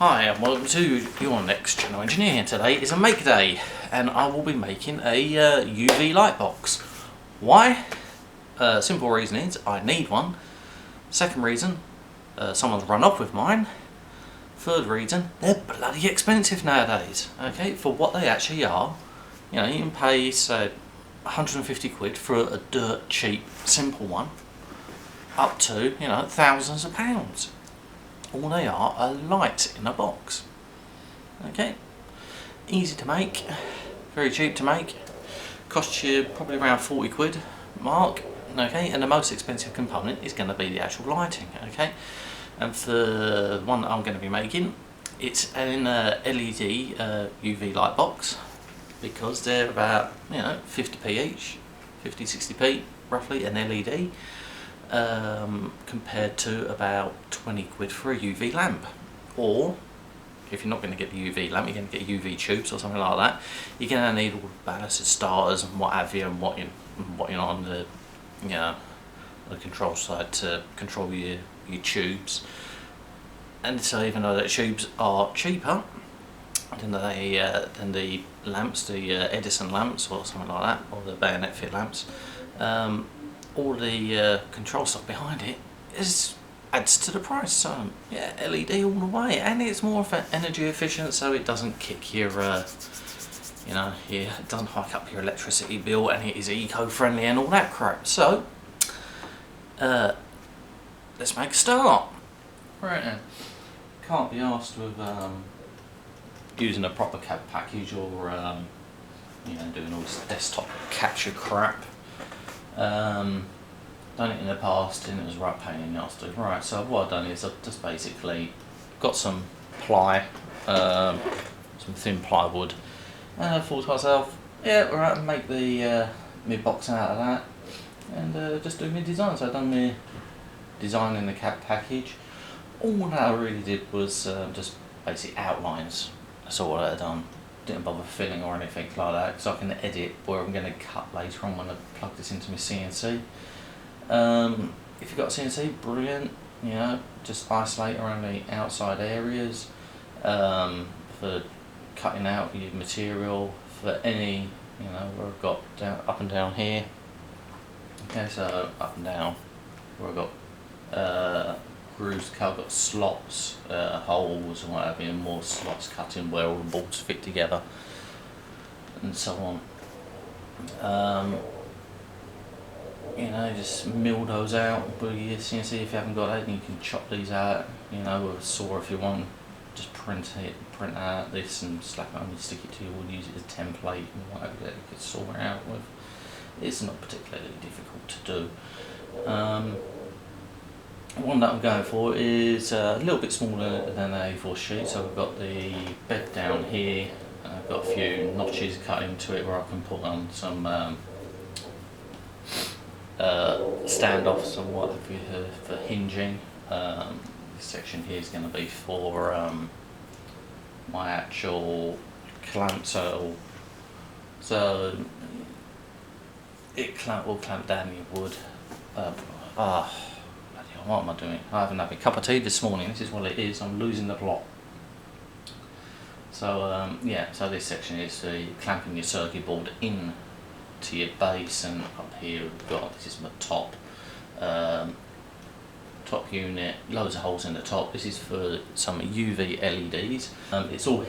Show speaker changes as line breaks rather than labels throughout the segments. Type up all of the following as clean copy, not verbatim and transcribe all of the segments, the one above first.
Hi and welcome to your next channel engineer. Today is a make day and I will be making a UV light box. Why? Simple reason is I need one. Second reason, someone's run off with mine. Third reason, they're bloody expensive nowadays. Okay, for what they actually are. You know, you can pay say 150 quid for a dirt cheap simple one up to, you know, thousands of pounds. All they are lights in a box. Okay, easy to make, very cheap to make, costs you probably around 40 quid mark. Okay, and the most expensive component is going to be the actual lighting. Okay, and for the one that I'm going to be making, it's an LED UV light box, because they're about, you know, 50p each, 50-60p roughly an LED. Compared to about 20 quid for a UV lamp. Or if you're not going to get the UV lamp, you're going to get UV tubes or something like that. You're going to need all the balances, starters and what have you, and what you're on the, you know, the control side to control your tubes. And so even though the tubes are cheaper than the lamps, the Edison lamps or something like that, or the bayonet fit lamps, all the control stuff behind it adds to the price. So yeah, LED all the way, and it's more energy efficient, so it doesn't kick your it doesn't hike up your electricity bill, and it is eco-friendly and all that crap. So let's make a start. Right then, can't be asked with using a proper CAD package or doing all this desktop capture crap. Done it in the past and it was right pain in the ass to do. Right, so what I've done is I've just basically got some ply, some thin plywood, and I thought to myself, yeah, right, make the my box out of that, and just do my design. So I've done my design in the CAD package. All that I really did was just basic outlines. That's all I had done. Didn't bother filling or anything like that, because I can edit where I'm going to cut later on when I plug this into my CNC. If you've got a CNC, brilliant. You know, just isolate around the outside areas for cutting out your material. For any, you know, where I've got up and down here. Okay, so up and down where I've got grooves cut, I've got slots, holes and whatever, and more slots cut in where all the bolts fit together and so on. You know, just mill those out with your CNC if you haven't got it, and you can chop these out, you know, with a saw if you want. Just print out this and slap it on and stick it to your wood, use it as a template and whatever that you could saw it out with. It's not particularly difficult to do. One that I'm going for is a little bit smaller than an A4 sheet, so I've got the bed down here, and I've got a few notches cut into it where I can put on some standoffs and what have you for hinging. This section here is going to be for my actual clamp, so it will clamp down your wood. What am I doing? I haven't had a cup of tea this morning. This is what it is. I'm losing the plot. So yeah, so this section is clamping your circuit board in to your base, and up here we've got, this is my top unit, loads of holes in the top. This is for some UV LEDs. It's all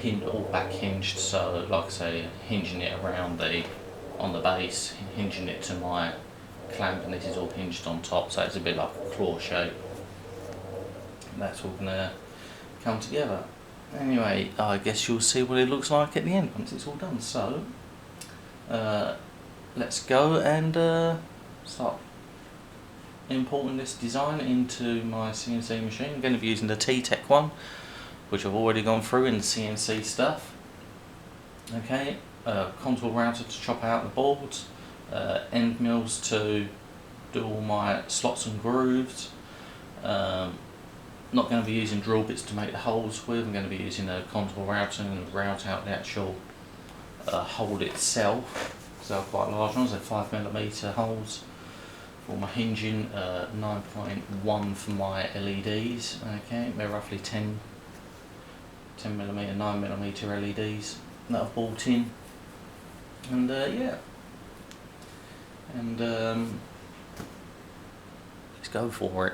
back hinged, so like I say, hinging it around on the base, hinging it to my clamp, and this is all hinged on top, so it's a bit like a claw shape. That's all gonna come together. Anyway, I guess you'll see what it looks like at the end once it's all done. So let's go and start importing this design into my CNC machine. I'm going to be using the T-Tech one, which I've already gone through in the CNC stuff. Okay, contour router to chop out the boards, end mills to do all my slots and grooves. Not going to be using drill bits to make the holes with. I'm going to be using a contour router and route out the actual hole itself. So quite large ones, they're 5mm holes for my hinging, 9.1 for my LEDs. Okay, they're roughly 10 10mm, 9mm LEDs that I've bought in, and yeah, and let's go for it.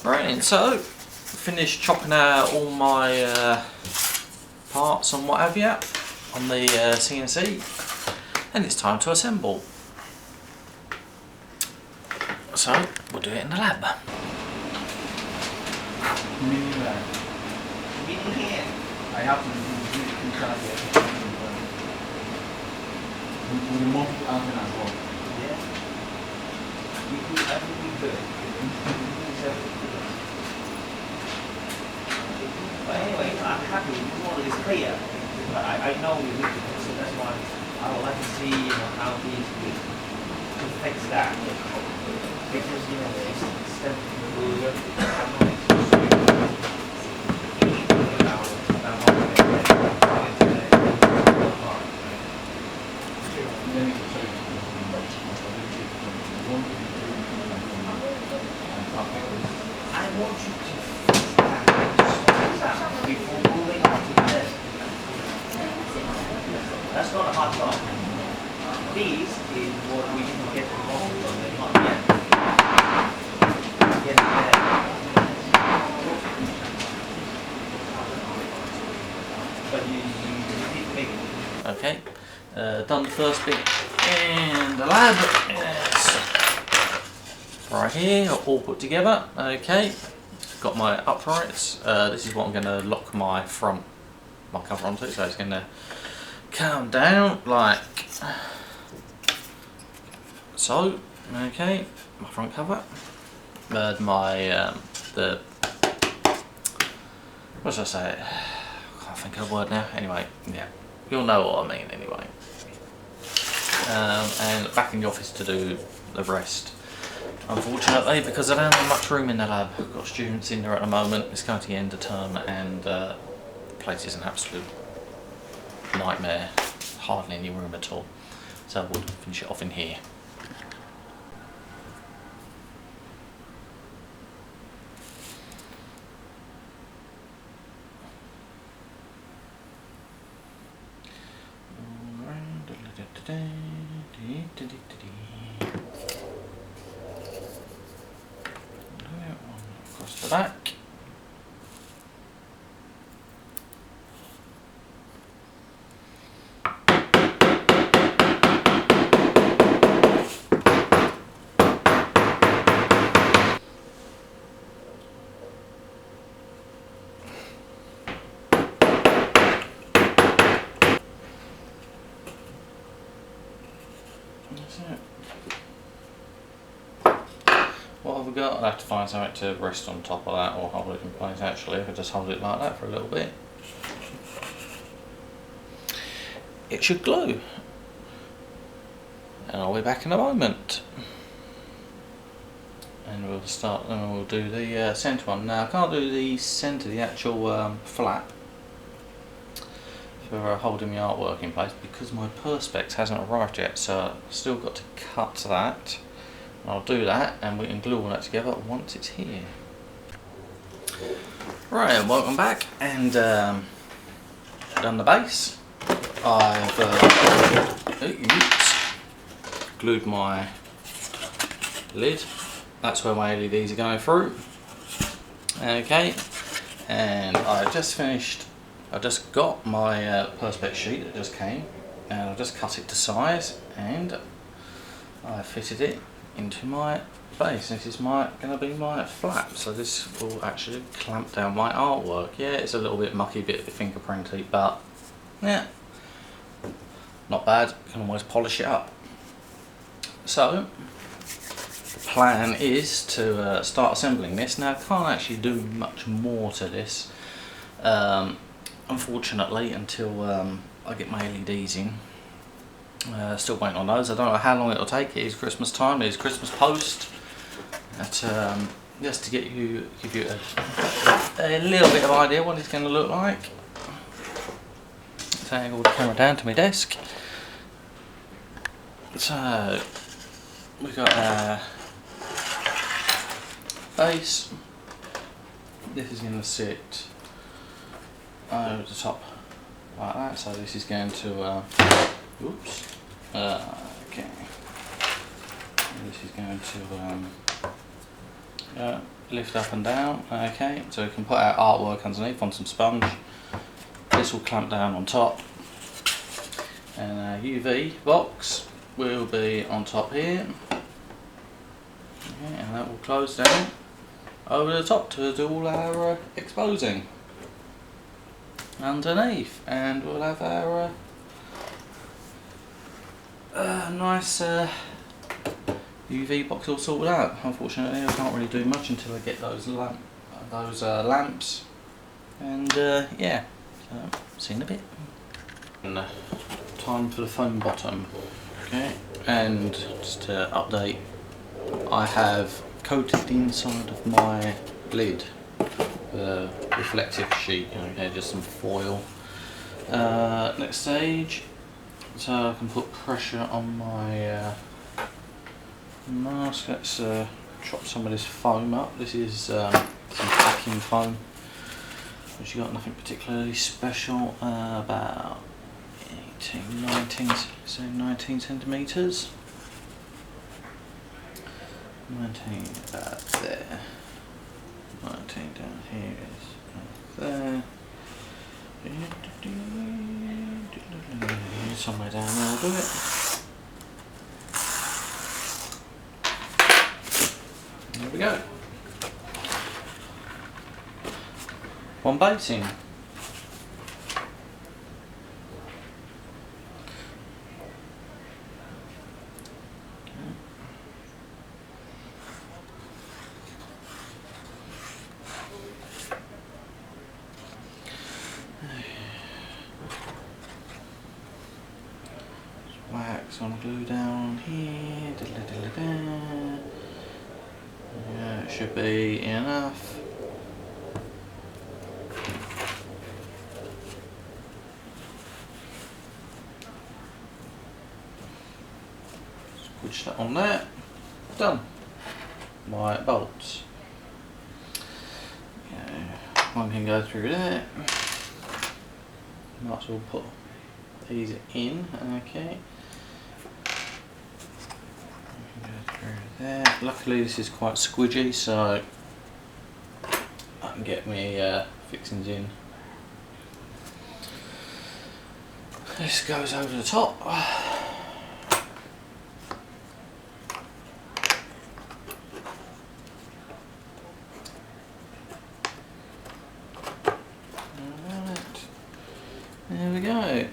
Right, so finished chopping out all my parts and what have you on the CNC, and it's time to assemble. So we'll do it in the lab.
Mini lab.
Mini here.
I have to charge it with the multiple antenna as well.
Yeah. We do everything good. But anyway, I'm happy. The model is clear. But I know we need to, so that's why I would like to see, how these will to fix that. Because it's I want you to fix that before moving on to the next. That's not a hard job. This is what we need to get the most of it, not yet. Get it there. But you need to make it.
Okay, done the first bit in the lab. Yes. Right here, all put together. Okay, got my uprights. This is what I'm going to lock my cover onto, so it's going to come down like so. Okay, my front cover. My what should I say? I can't think of a word now. Anyway, yeah, you'll know what I mean anyway. And back in the office to do the rest. Unfortunately, because I don't have much room in the lab. I've got students in there at the moment. It's going to the end of term, and the place is an absolute nightmare. Hardly any room at all. So we'll finish it off in here. Across the back. That's it. What have we got? I'll have to find something to rest on top of that or hold it in place. Actually, if I just hold it like that for a little bit, it should glue. And I'll be back in a moment. And we'll start, and we'll do the centre one. Now I can't do the centre, the actual flap for holding my artwork in place because my perspex hasn't arrived yet, so I've still got to cut that. And I'll do that and we can glue all that together once it's here. Right, and welcome back, and done the base. I've glued my lid. That's where my LEDs are going through. Okay, and I just finished. I just got my perspex sheet that just came, and I just cut it to size, and I fitted it into my base. This is going to be my flap, so this will actually clamp down my artwork. Yeah, it's a little bit mucky, bit fingerprinty, but yeah, not bad. You can always polish it up. So plan is to start assembling this. Now I can't actually do much more to this, unfortunately, until I get my LEDs in. Still waiting on those. I don't know how long it'll take. It is Christmas time. It is Christmas post. But just to give you a little bit of idea what it's going to look like. Let's angle the camera down to my desk. So we've got our base. This is going to sit over the top like that. So this is going to oops. Okay. This is going to lift up and down. Okay, so we can put our artwork underneath on some sponge. This will clamp down on top, and our UV box will be on top here. Okay, and that will close down over the top to do all our exposing underneath, and we'll have our nice UV box all sorted out. Unfortunately, I can't really do much until I get those lamps, and yeah, so see you in a bit. And time for the foam bottom. Okay, and just to update, I have coated the inside of my lid with a reflective sheet. Okay, just some foil. Next stage, so I can put pressure on my mask. Let's chop some of this foam up. This is some packing foam, which you got nothing particularly special. About 19 centimeters. 19 about there. 19 down here is there. Somewhere down there will do it. There we go. One basing. Wax on glue down here. Yeah, it should be enough. Switch that on there. Done. My bolts. Okay. One can go through there. Might as well put these in. Okay. There. Luckily this is quite squidgy, so I can get my fixings in. This goes over the top. Alright. There we go.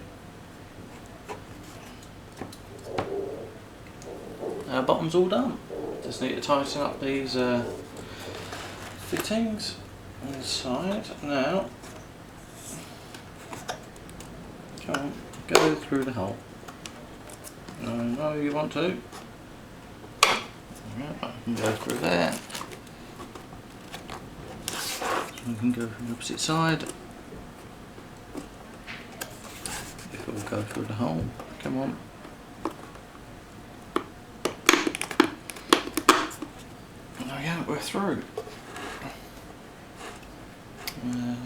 Our bottom's all done. Just need to tighten up these fittings inside. Now, come on, go through the hole. No, you want to. Alright, I can go through there. So we can go from the opposite side. If it will go through the hole, come on. We're through. There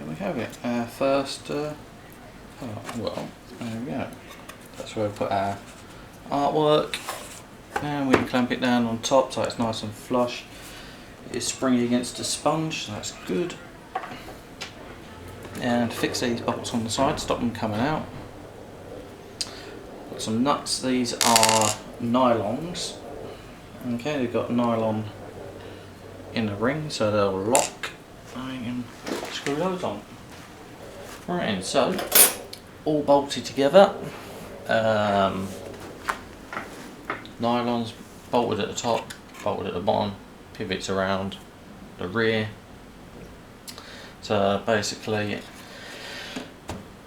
we have it. Our first part. Well, there we go. That's where we put our artwork, and we can clamp it down on top so it's nice and flush. It is springy against the sponge, so that's good. And fix these bolts on the side, stop them coming out. Got some nuts. These are nylons. Okay, they've got nylon in the ring, so they'll lock. I can screw those on. Right, so all bolted together. Nylons bolted at the top, bolted at the bottom, pivots around the rear. So basically,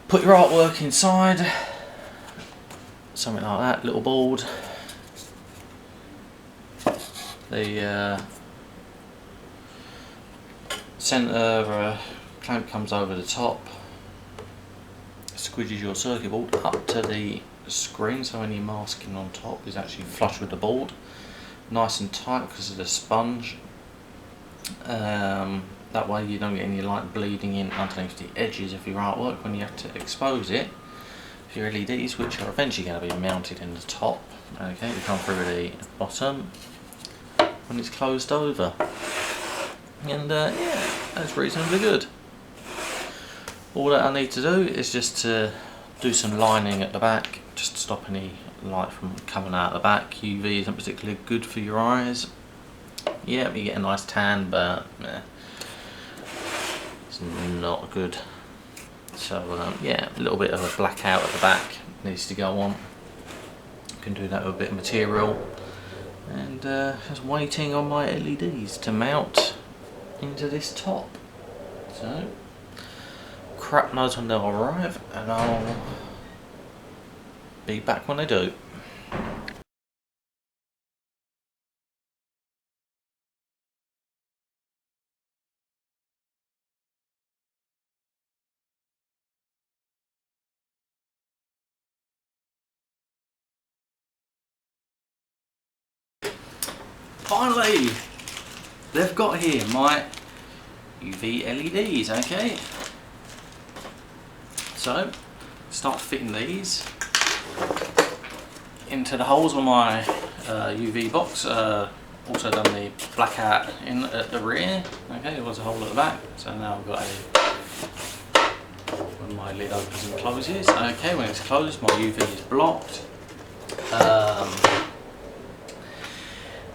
put your artwork inside, something like that, little board. The centre clamp comes over the top, squidges your circuit board up to the screen, so any masking on top is actually flush with the board, nice and tight because of the sponge. That way you don't get any light bleeding in underneath the edges of your artwork when you have to expose it. For your LEDs, which are eventually going to be mounted in the top, okay, they come through the bottom when it's closed over, and yeah, that's reasonably good. All that I need to do is just to do some lining at the back, just to stop any light from coming out of the back. UV isn't particularly good for your eyes. Yeah, you get a nice tan, but it's not good. So yeah, a little bit of a blackout at the back needs to go on. You can do that with a bit of material. And just waiting on my LEDs to mount into this top. So, crap knows when they'll arrive, and I'll be back when they do. Finally, they've got here my UV LEDs, okay? So, start fitting these into the holes on my UV box. Also done the blackout in at the rear, okay, there was a hole at the back, so now I've got when my lid opens and closes, okay, when it's closed my UV is blocked.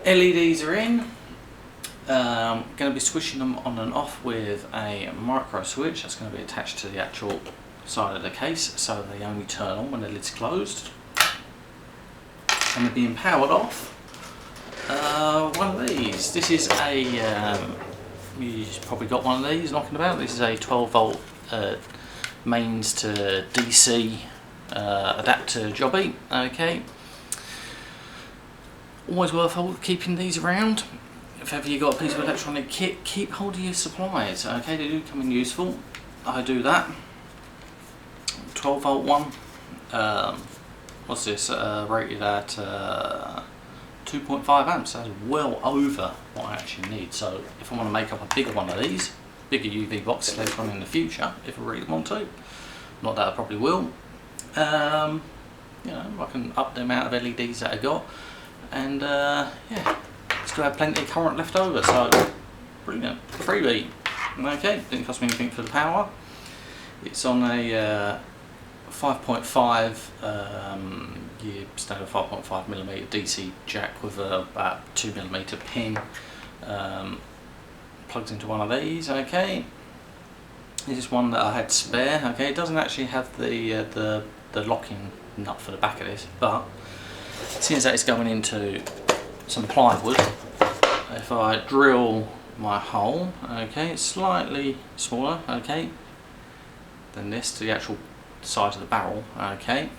LEDs are in. Going to be switching them on and off with a micro switch that's going to be attached to the actual side of the case, so they only turn on when the lid's closed. And they're being powered off. One of these. This is a, you've probably got one of these knocking about. This is a 12 volt mains to DC adapter jobby, okay. Always worth keeping these around. If ever you got a piece of electronic kit, keep hold of your supplies, okay, they do come in useful. I do that. 12 volt one, what's this, rated at 2.5 amps, that's well over what I actually need. So if I want to make up a bigger one of these, bigger UV box later on in the future, if I really want to, not that I probably will, you know, I can up the amount of LEDs that I got. And yeah, still have plenty of current left over, so brilliant, freebie. Okay, didn't cost me anything for the power. It's on a 5.5, your standard 5.5mm DC jack with about 2mm pin. Plugs into one of these. Okay, this is one that I had spare. Okay, it doesn't actually have the locking nut for the back of this, but since that it's going into some plywood, if I drill my hole, okay, it's slightly smaller, okay, than this to the actual size of the barrel, okay,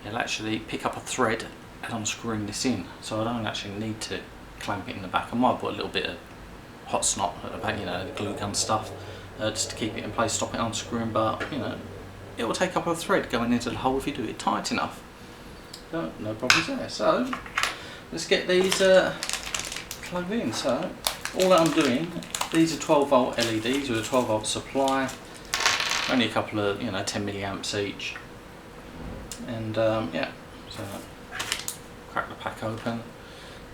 it'll actually pick up a thread as I'm screwing this in, so I don't actually need to clamp it in the back. I might put a little bit of hot snot at the back, you know, the glue gun stuff, just to keep it in place, stop it unscrewing, but you know, it will take up a thread going into the hole if you do it tight enough. No problems there. So let's get these plugged in. So all that I'm doing, these are 12 volt LEDs with a 12 volt supply, only a couple of 10 milliamps each, and yeah, so crack the pack open.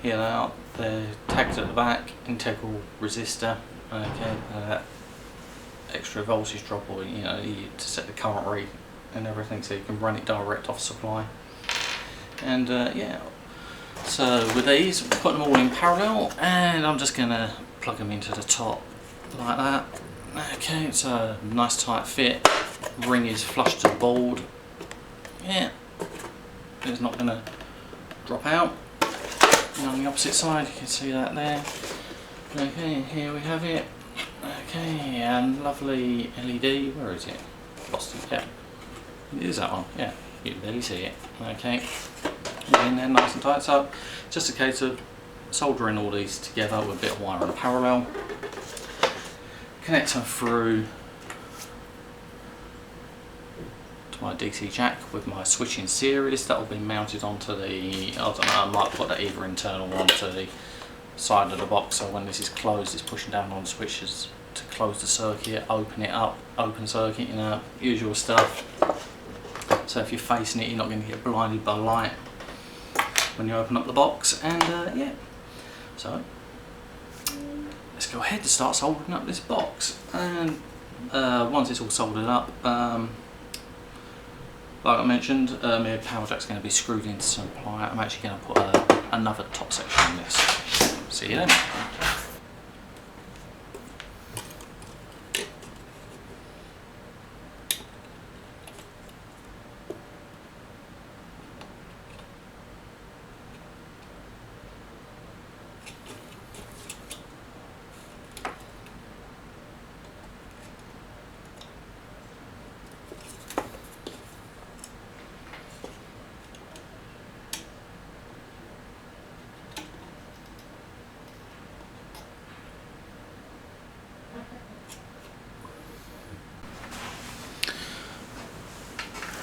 Here they are. They're tagged at the back, integral resistor. Okay, extra voltage drop, or to set the current rate and everything, so you can run it direct off supply. And yeah, so with these, put them all in parallel, and I'm just going to plug them into the top like that. Okay, it's a nice tight fit, ring is flush to the board. Yeah, it's not going to drop out. And on the opposite side, you can see that there. Okay, here we have it. Okay, and lovely LED. Where is it? Lost it. Yeah, it is that one. Yeah, you can barely see it. Okay, in there nice and tight. So, just a case of soldering all these together with a bit of wire in parallel. Connect them through to my DC jack with my switching series. That will be mounted onto the, I don't know, I might put that either internal or onto the side of the box, so when this is closed it's pushing down on switches to close the circuit, open it up, open circuit, you know, usual stuff. So if you're facing it, you're not going to get blinded by light when you open up the box. And yeah, so let's go ahead and start soldering up this box. And once it's all soldered up, like I mentioned, my power jack's going to be screwed into some ply. I'm actually going to put another top section on this. See you then.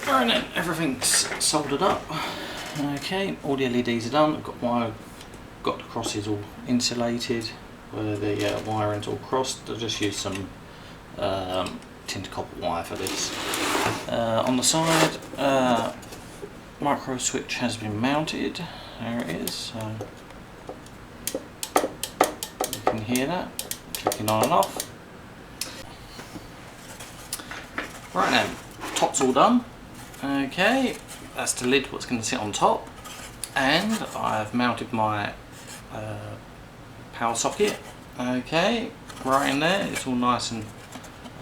Right then, everything's soldered up. Okay, all the LEDs are done. I've got the crosses all insulated where the wiring's all crossed. I just used some tinted copper wire for this. On the side, micro switch has been mounted. There it is. So you can hear that clicking on and off. Right then, top's all done. Okay, that's the lid, what's going to sit on top, and I've mounted my power socket. Okay, right in there, it's all nice and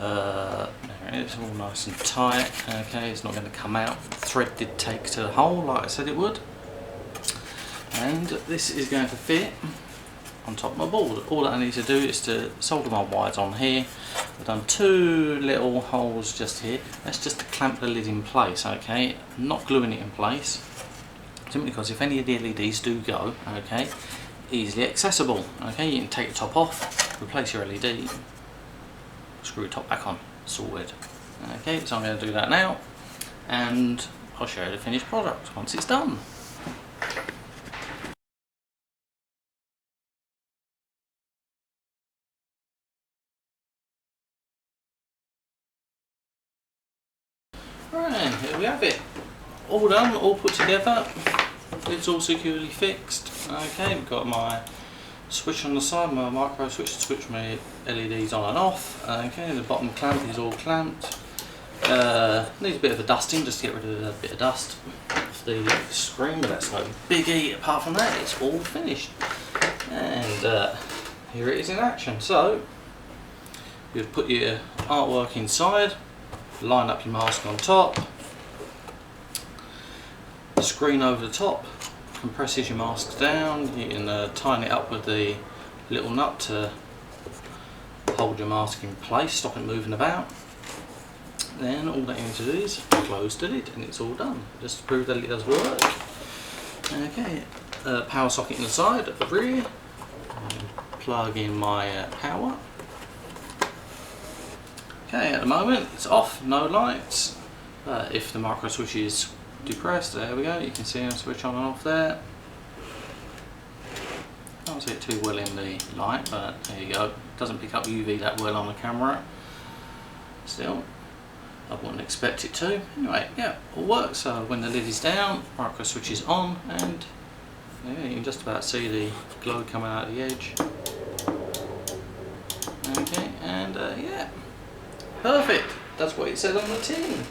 there it is, all nice and tight. Okay, it's not going to come out. The thread did take to the hole like I said it would, and this is going to fit on top of my board. All that I need to do is to solder my wires on here. I've done two little holes just here. That's just to clamp the lid in place, okay? I'm not gluing it in place, simply because if any of the LEDs do go, okay, easily accessible. Okay, you can take the top off, replace your LED, screw the top back on, sorted. Okay, so I'm going to do that now, and I'll show you the finished product once it's done. Right, here we have it. All done, all put together. It's all securely fixed. Okay, we've got my switch on the side, my micro switch to switch my LEDs on and off. Okay, the bottom clamp is all clamped. Needs a bit of a dusting just to get rid of a bit of dust off the screen, but that's no biggie. Apart from that, it's all finished. And here it is in action. So, you put your artwork inside. Line up your mask on top, the screen over the top compresses your mask down. You can tighten it up with the little nut to hold your mask in place, stop it moving about. Then all that you need to do is close the lid and it's all done, just to prove that it does work. Okay, power socket in the side at the rear, plug in my power. Okay, at the moment it's off, no lights. If the micro switch is depressed, there we go, you can see them switch on and off there. Can't see it too well in the light, but there you go. Doesn't pick up UV that well on the camera. Still, I wouldn't expect it to. Anyway, yeah, all works. So when the lid is down, micro switch is on, and yeah, you can just about see the glow coming out of the edge. Okay, and yeah. Perfect, that's what it said on the tin.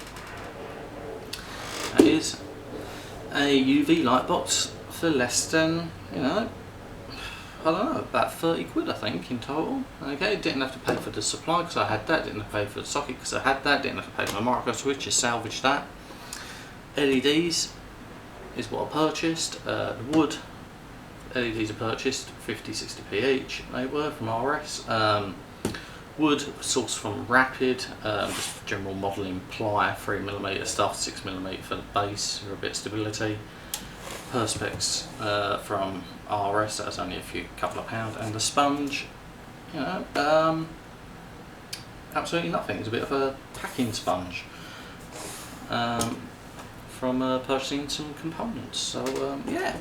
That is a UV light box for less than, you know, I don't know, about 30 quid I think in total. Okay, didn't have to pay for the supply because I had that, didn't have to pay for the socket because I had that, didn't have to pay for my micro switch, just salvaged that. LEDs, is what I purchased. The wood LEDs are purchased 50-60p each. They were from RS. Wood sourced from Rapid, just general modelling ply, 3mm stuff, 6mm for the base for a bit of stability. Perspex from RS, that was only a couple of pounds, and the sponge, you know, absolutely nothing. It's a bit of a packing sponge from purchasing some components. So yeah,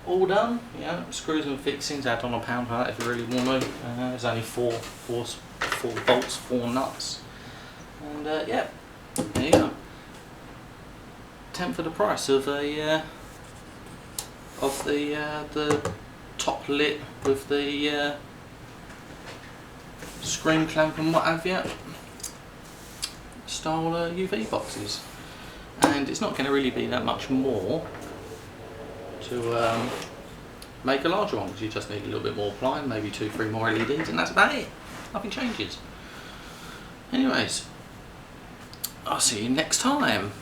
all done. You know, screws and fixings, add on £1 for that if you really want to. There's only four bolts, 4 nuts, and yeah, there you go. 10th of the price of the top lit with the screen clamp and what have you style UV boxes, and it's not going to really be that much more to make a larger one, because you just need a little bit more ply, maybe 2-3 more LEDs, and that's about it. Nothing changes. Anyways, I'll see you next time.